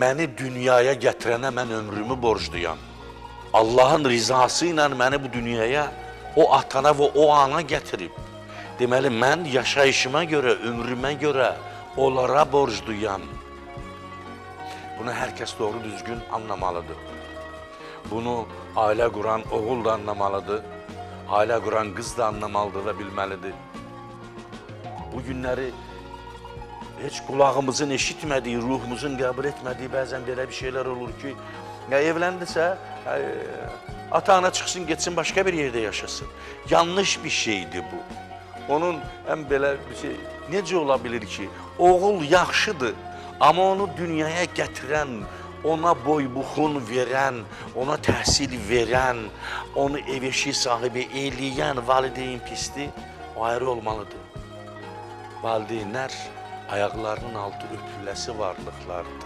məni dünyaya gətirənə mən ömrümü borcluyam. Allahın rizası ilə məni bu dünyaya o atana və o ana gətirib. Deməli, mən yaşayışıma görə, ömrümə görə onlara borcluyam. Bunu hər kəs doğru düzgün anlamalıdır. Bunu ailə quran oğul da anlamalıdır, ailə quran qız da anlamalıdır və bilməlidir. Bu günləri heç qulağımızın eşitmədiyi, ruhumuzun qəbul etmədiyi bəzən belə bir şeylər olur ki, evləndirsə, ata-ana çıxsın, getsin, başqa bir yerdə yaşasın. Yanlış bir şeydir bu. Onun həm belə bir şey, necə ola bilir ki, oğul yaxşıdır, amma onu dünyaya gətirən, ona boy-buxun verən, ona təhsil verən, onu ev-eşik sahibi eləyən valideyn pisdir, o ayrı olmalıdır. Valideynlər ayaqlarının altı öpüləsi varlıqlardır.